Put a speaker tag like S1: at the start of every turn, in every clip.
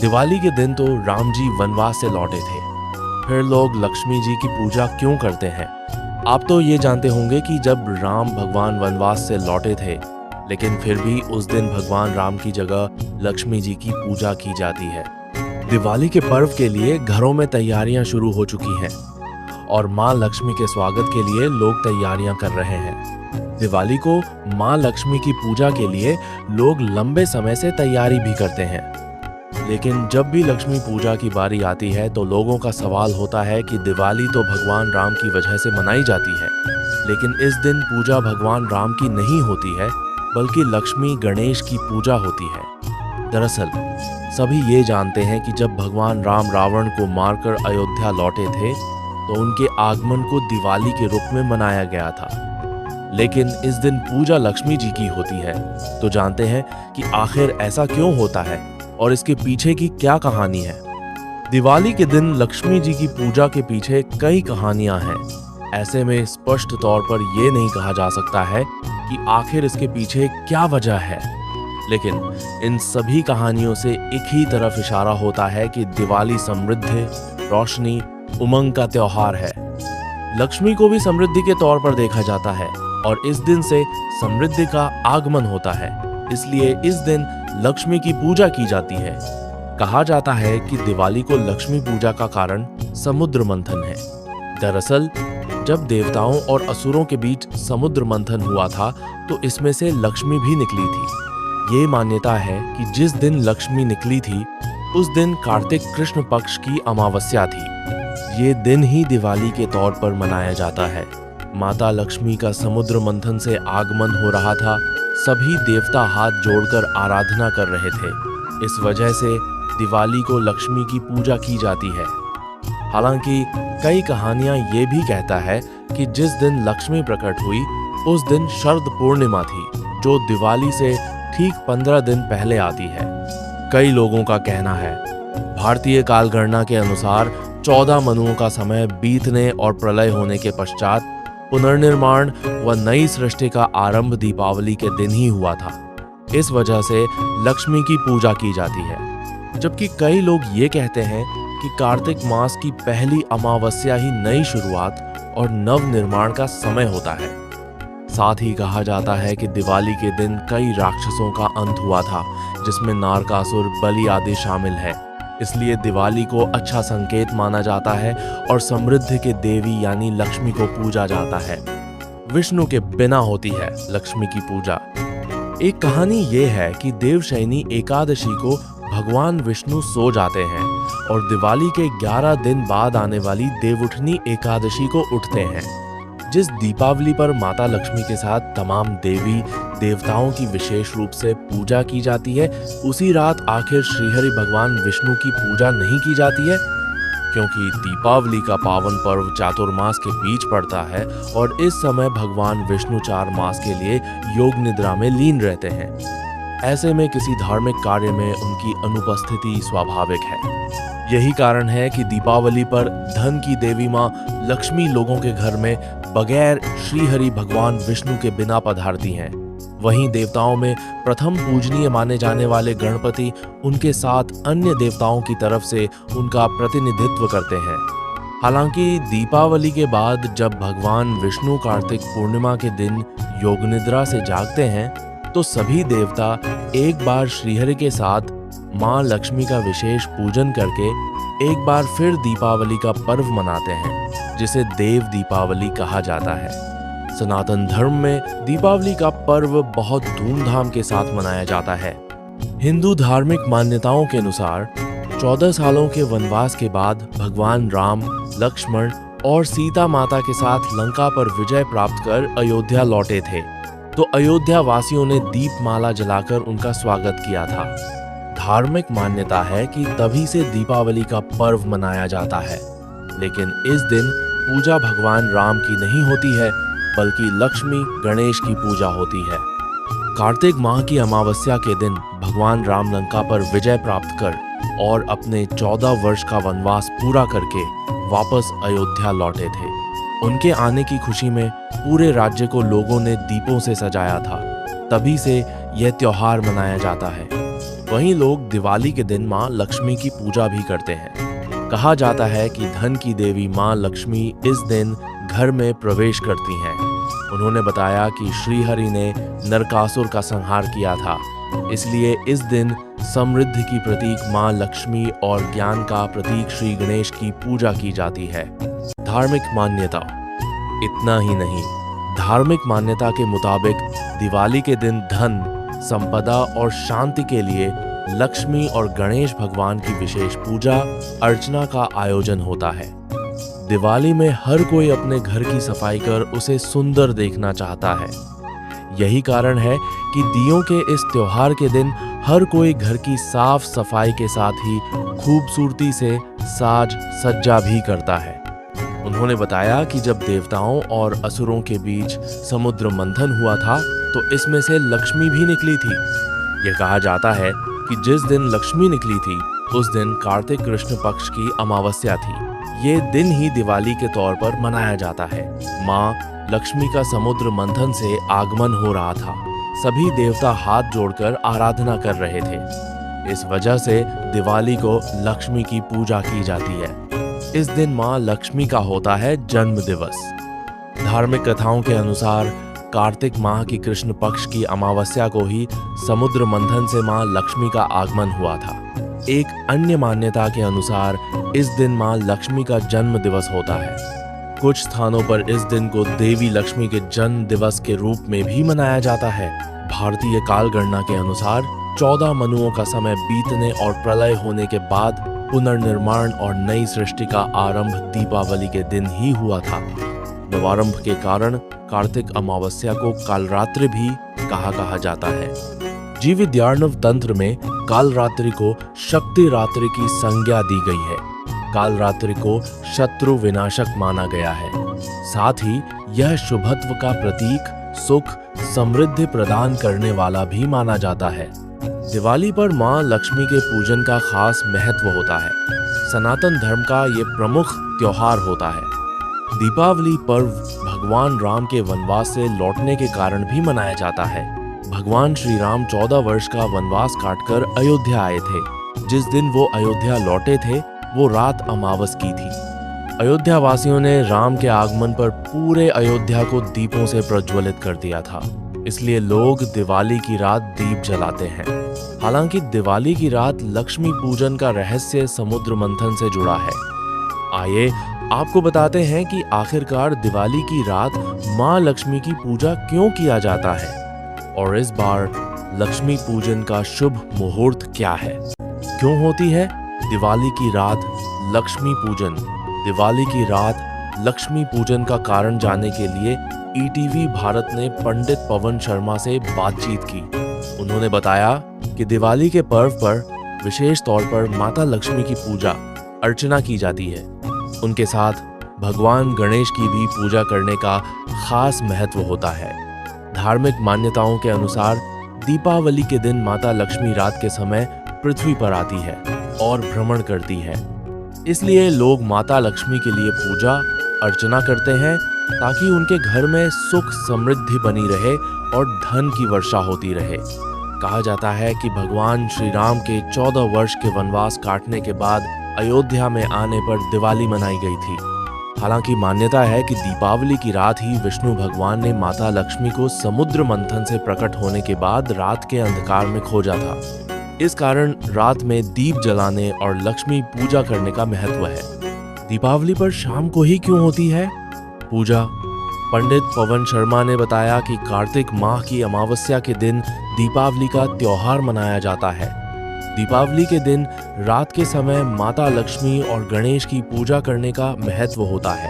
S1: दिवाली के दिन तो राम जी वनवास से लौटे थे, फिर लोग लक्ष्मी जी की पूजा क्यों करते हैं? आप तो ये जानते होंगे कि जब राम भगवान वनवास से लौटे थे, लेकिन फिर भी उस दिन भगवान राम की जगह लक्ष्मी जी की पूजा की जाती है। दिवाली के पर्व के लिए घरों में तैयारियां शुरू हो चुकी हैं और माँ लक्ष्मी के स्वागत के लिए लोग तैयारियां कर रहे हैं। दिवाली को माँ लक्ष्मी की पूजा के लिए लोग लंबे समय से तैयारी भी करते हैं, लेकिन जब भी लक्ष्मी पूजा की बारी आती है तो लोगों का सवाल होता है कि दिवाली तो भगवान राम की वजह से मनाई जाती है, लेकिन इस दिन पूजा भगवान राम की नहीं होती है बल्कि लक्ष्मी गणेश की पूजा होती है। दरअसल सभी ये जानते हैं कि जब भगवान राम रावण को मारकर अयोध्या लौटे थे तो उनके आगमन को दिवाली के रूप में मनाया गया था, लेकिन इस दिन पूजा लक्ष्मी जी की होती है। तो जानते हैं कि आखिर ऐसा क्यों होता है और इसके पीछे की क्या कहानी है। दिवाली के दिन लक्ष्मी जी की पूजा के पीछे कई कहानियां हैं। ऐसे में स्पष्ट तौर पर यह नहीं कहा जा सकता है कि आखिर इसके पीछे क्या वजह है, लेकिन इन सभी कहानियों से एक ही तरफ इशारा होता है कि दिवाली समृद्धि, रोशनी, उमंग का त्योहार है। लक्ष्मी को भी समृद्धि के तौर पर देखा जाता है और इस दिन से समृद्धि का आगमन होता है, इसलिए इस दिन लक्ष्मी की पूजा की जाती है। कहा जाता है कि दिवाली को लक्ष्मी पूजा का कारण समुद्र मंथन है। दरअसल जब देवताओं और असुरों के बीच समुद्र मंथन हुआ था तो इसमें से लक्ष्मी भी निकली थी। ये मान्यता है कि जिस दिन लक्ष्मी निकली थी उस दिन कार्तिक कृष्ण पक्ष की अमावस्या थी। ये दिन ही दिवाली के तौर पर मनाया जाता है। माता लक्ष्मी का समुद्र मंथन से आगमन हो रहा था। सभी देवता हाथ जोड़कर आराधना कर रहे थे। इस वजह से दिवाली को लक्ष्मी की पूजा की जाती है। हालांकि कई कहानियां ये भी कहता है कि जिस दिन लक्ष्मी प्रकट हुई उस दिन शरद पूर्णिमा थी, जो दिवाली से ठीक 15 दिन पहले आती है। कई लोगों का कहना है भारतीय कालगणना के अनुसार 14 मनुओं का समय बीतने और प्रलय होने के पश्चात पुनर्निर्माण व नई सृष्टि का आरंभ दीपावली के दिन ही हुआ था। इस वजह से लक्ष्मी की पूजा की जाती है। जबकि कई लोग ये कहते हैं कि कार्तिक मास की पहली अमावस्या ही नई शुरुआत और नव निर्माण का समय होता है। साथ ही कहा जाता है कि दिवाली के दिन कई राक्षसों का अंत हुआ था, जिसमें नारकासुर, बलि आदि शामिल है। इसलिए दिवाली को अच्छा संकेत माना जाता है और समृद्धि के देवी यानी लक्ष्मी को पूजा जाता है। विष्णु के बिना होती है लक्ष्मी की पूजा। एक कहानी ये है कि देवशयनी एकादशी को भगवान विष्णु सो जाते हैं और दिवाली के 11 दिन बाद आने वाली देवउठनी एकादशी को उठते हैं। जिस दीपावली पर माता लक्ष्मी के साथ तमाम देवी देवताओं की विशेष रूप से पूजा की जाती है, उसी रात आखिर श्रीहरि भगवान विष्णु की पूजा नहीं की जाती है, क्योंकि दीपावली का पावन पर्व चातुर्मास के बीच पड़ता है और इस समय भगवान विष्णु 4 मास के लिए योग निद्रा में लीन रहते हैं। ऐसे में किसी धार्मिक कार्य में उनकी अनुपस्थिति स्वाभाविक है। यही कारण है कि दीपावली पर धन की देवी माँ लक्ष्मी लोगों के घर में बगैर श्रीहरि भगवान विष्णु के बिना पधारती हैं। वहीं देवताओं में प्रथम पूजनीय माने जाने वाले गणपति उनके साथ अन्य देवताओं की तरफ से उनका प्रतिनिधित्व करते हैं। हालांकि दीपावली के बाद जब भगवान विष्णु कार्तिक पूर्णिमा के दिन योग निद्रा से जागते हैं तो सभी देवता एक बार श्रीहरि के साथ माँ लक्ष्मी का विशेष पूजन करके एक बार फिर दीपावली का पर्व मनाते हैं, जिसे देव दीपावली कहा जाता है। सनातन धर्म में दीपावली का पर्व बहुत धूमधाम के साथ मनाया जाता है। हिंदू धार्मिक मान्यताओं के अनुसार 14 सालों के वनवास के बाद भगवान राम, लक्ष्मण और सीता माता के साथ लंका पर विजय प्राप्त कर अयोध्या लौटे थे, तो अयोध्या वासियों ने दीपमाला जलाकर उनका स्वागत किया था। धार्मिक मान्यता है कि तभी से दीपावली का पर्व मनाया जाता है, लेकिन इस दिन पूजा भगवान राम की नहीं होती है बल्कि लक्ष्मी गणेश की पूजा होती है। कार्तिक माह की अमावस्या के दिन भगवान राम लंका पर विजय प्राप्त कर और अपने 14 वर्ष का वनवास पूरा करके वापस अयोध्या लौटे थे। उनके आने की खुशी में पूरे राज्य को लोगों ने दीपों से सजाया था। तभी से यह त्योहार मनाया जाता है। वहीं लोग दिवाली के दिन माँ लक्ष्मी की पूजा भी करते हैं। कहा जाता है कि धन की देवी माँ लक्ष्मी इस दिन घर में प्रवेश करती हैं। उन्होंने बताया कि श्रीहरि ने नरकासुर का संहार किया था, इसलिए इस दिन समृद्धि की प्रतीक माँ लक्ष्मी और ज्ञान का प्रतीक श्री गणेश की पूजा की जाती है। धार्मिक मान्यता। इतना ही नहीं, धार्मिक मान्यता के मुताबिक दिवाली के दिन धन, संपदा और शांति के लिए लक्ष्मी और गणेश भगवान की विशेष पूजा अर्चना का आयोजन होता है। दिवाली में हर कोई अपने घर की सफाई कर उसे सुंदर देखना चाहता है। यही कारण है कि दियों के इस त्योहार के दिन हर कोई घर की साफ सफाई के साथ ही खूबसूरती से साज सज्जा भी करता है। उन्होंने बताया कि जब देवताओं और असुरों के बीच समुद्र मंथन हुआ था तो इसमें से लक्ष्मी भी निकली थी। यह कहा जाता है कि जिस दिन लक्ष्मी निकली थी उस दिन कार्तिक कृष्ण पक्ष की अमावस्या थी। ये दिन ही दिवाली के तौर पर मनाया जाता है। माँ लक्ष्मी का समुद्र मंथन से आगमन हो रहा था। सभी देवता हाथ जोड़कर आराधना कर रहे थे। इस वजह से दिवाली को लक्ष्मी की पूजा की जाती है। इस दिन माँ लक्ष्मी का होता है जन्म दिवस। धार्मिक कथाओं के अनुसार कार्तिक माह की कृष्ण पक्ष की अमावस्या को ही समुद्र मंथन से माँ लक्ष्मी का आगमन हुआ था। एक अन्य मान्यता के अनुसार इस दिन माँ लक्ष्मी का जन्म दिवस होता है। कुछ स्थानों पर इस दिन को देवी लक्ष्मी के जन्म दिवस के रूप में भी मनाया जाता है। भारतीय काल गणना के अनुसार 14 मनुओं का समय बीतने और प्रलय होने के बाद पुनर्निर्माण और नई सृष्टि का आरंभ दीपावली के दिन ही हुआ था। नवारंभ के कारण कार्तिक अमावस्या को कालरात्रि भी कहा जाता है। जीव विद्यार्णव तंत्र में कालरात्रि को शक्ति रात्रि की संज्ञा दी गई है। कालरात्रि को शत्रु विनाशक माना गया है। साथ ही यह शुभत्व का प्रतीक, सुख समृद्धि प्रदान करने वाला भी माना जाता है। दिवाली पर माँ लक्ष्मी के पूजन का खास महत्व होता है। सनातन धर्म का ये प्रमुख त्योहार होता है। दीपावली पर्व भगवान राम के वनवास से लौटने के कारण भी मनाया जाता है। भगवान श्री राम 14 वर्ष का वनवास काटकर अयोध्या आए थे। जिस दिन वो अयोध्या लौटे थे वो रात अमावस की थी। अयोध्या वासियों ने राम के आगमन पर पूरे अयोध्या को दीपों से प्रज्वलित कर दिया था। इसलिए लोग दिवाली की रात दीप जलाते हैं। हालांकि दिवाली की रात लक्ष्मी पूजन का रहस्य समुद्र मंथन से जुड़ा है। आइए आपको बताते हैं कि आखिरकार दिवाली की रात माँ लक्ष्मी की पूजा क्यों किया जाता है और इस बार लक्ष्मी पूजन का शुभ मुहूर्त क्या है। क्यों होती है दिवाली की रात लक्ष्मी पूजन। दिवाली की रात लक्ष्मी पूजन का कारण जानने के लिए ईटीवी भारत ने पंडित पवन शर्मा से बातचीत की। उन्होंने बताया कि दिवाली के पर्व पर विशेष तौर पर माता लक्ष्मी की पूजा अर्चना की जाती है। उनके साथ भगवान गणेश की भी पूजा करने का खास महत्व होता है। धार्मिक मान्यताओं के अनुसार दीपावली के दिन माता लक्ष्मी रात के समय पृथ्वी पर आती है और भ्रमण करती है। इसलिए लोग माता लक्ष्मी के लिए पूजा अर्चना करते हैं ताकि उनके घर में सुख समृद्धि बनी रहे और धन की वर्षा होती रहे। कहा जाता है कि भगवान श्री राम के 14 वर्ष के वनवास काटने के बाद अयोध्या में आने पर दिवाली मनाई गई थी। हालांकि मान्यता है कि दीपावली की रात ही विष्णु भगवान ने माता लक्ष्मी को समुद्र मंथन से प्रकट होने के बाद रात के अंधकार में खोजा था। इस कारण रात में दीप जलाने और लक्ष्मी पूजा करने का महत्व है। दीपावली पर शाम को ही क्यों होती है पूजा? पंडित पवन शर्मा ने बताया कि कार्तिक माह की अमावस्या के दिन दीपावली का त्योहार मनाया जाता है। दीपावली के दिन रात के समय माता लक्ष्मी और गणेश की पूजा करने का महत्व होता है।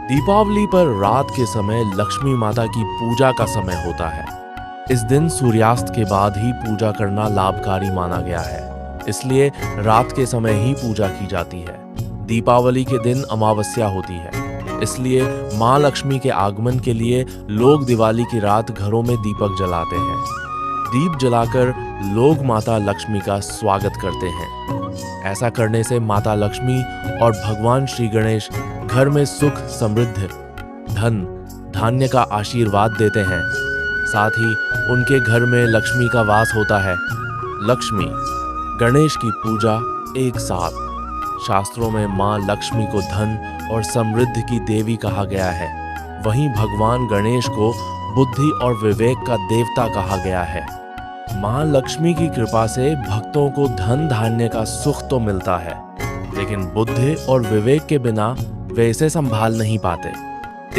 S1: दीपावली पर रात के समय लक्ष्मी माता की पूजा का समय होता है। इस दिन सूर्यास्त के बाद ही पूजा करना लाभकारी माना गया है, इसलिए रात के समय ही पूजा की जाती है। दीपावली के दिन अमावस्या होती है, इसलिए माँ लक्ष्मी के आगमन के लिए लोग दिवाली की रात घरों में दीपक जलाते हैं। दीप जलाकर लोग माता लक्ष्मी का स्वागत करते हैं। ऐसा करने से माता लक्ष्मी और भगवान श्री गणेश घर में सुख समृद्धि, धन धान्य का आशीर्वाद देते हैं। साथ ही उनके घर में लक्ष्मी का वास होता है। लक्ष्मी, गणेश की पूजा एक साथ। शास्त्रों में माँ लक्ष्मी को धन और समृद्धि की देवी कहा गया है। वहीं भगवान गणेश को बुद्धि और विवेक का देवता कहा गया है। माँ लक्ष्मी की कृपा से भक्तों को धन धान्य का सुख तो मिलता है, लेकिन बुद्धि और विवेक के बिना वे इसे संभाल नहीं पाते।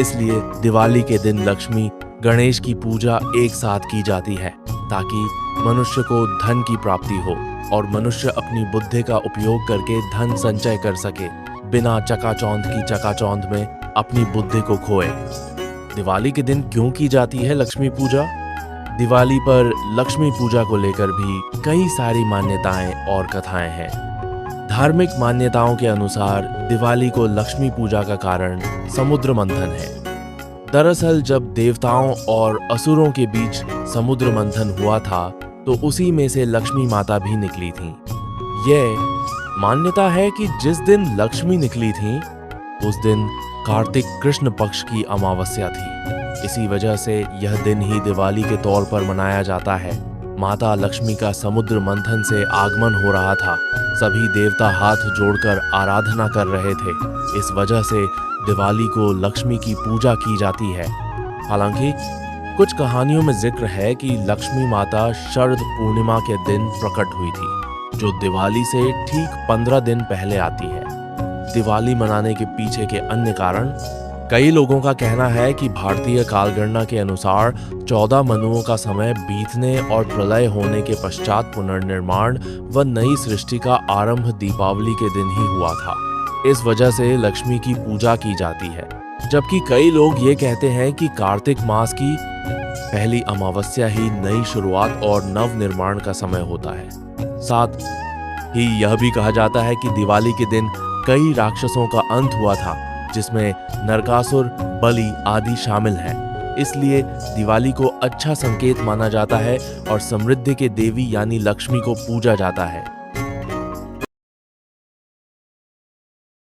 S1: इसलिए दिवाली के दिन लक्ष्मी गणेश की पूजा एक साथ की जाती है, ताकि मनुष्य को धन की प्राप्ति हो और मनुष्य अपनी बुद्धि का उपयोग करके धन संचय कर सके, बिना चकाचौंध की चकाचौंध में अपनी बुद्धि को खोए। दिवाली के दिन क्यों की जाती है लक्ष्मी पूजा? दिवाली पर लक्ष्मी पूजा को लेकर भी कई सारी मान्यताएं और कथाएं हैं। धार्मिक मान्यताओं के अनुसार दिवाली को लक्ष्मी पूजा का कारण समुद्र मंथन है। दरअसल जब देवताओं और असुरों के बीच समुद्र मंथन हुआ था, तो उसी में से लक्ष्मी माता भी निकली थीं। यह मान्यता है कि जिस दिन लक्ष्मी निकली थीं, उस दिन कार्तिक कृष्ण पक्ष की अमावस्या थी। इसी वजह से यह दिन ही दिवाली के तौर पर मनाया जाता है। माता लक्ष्मी का समुद्र मंथन से आगमन हो रहा था। सभी देवता हाथ जोड़कर आराधना कर रहे थे। इस वजह से दिवाली को लक्ष्मी की पूजा की जाती है। हालांकि कुछ कहानियों में जिक्र है कि लक्ष्मी माता शरद पूर्णिमा के दिन प्रकट हुई थी, जो दिवाली से ठीक 15 दिन पहले आती है। दिवाली मनाने के पीछे के अन्य कारण, कई लोगों का कहना है कि भारतीय कालगणना के अनुसार 14 मनुओं का समय बीतने और प्रलय होने के पश्चात पुनर्निर्माण व नई सृष्टि का आरंभ दीपावली के दिन ही हुआ था। इस वजह से लक्ष्मी की पूजा की जाती है। जबकि कई लोग ये कहते हैं कि कार्तिक मास की पहली अमावस्या ही नई शुरुआत और नव निर्माण का समय होता है। साथ ही यह भी कहा जाता है कि दिवाली के दिन कई राक्षसों का अंत हुआ था, जिसमें नरकासुर, बलि आदि शामिल हैं। इसलिए दिवाली को अच्छा संकेत माना जाता है और समृद्धि के देवी यानी लक्ष्मी को पूजा जाता है।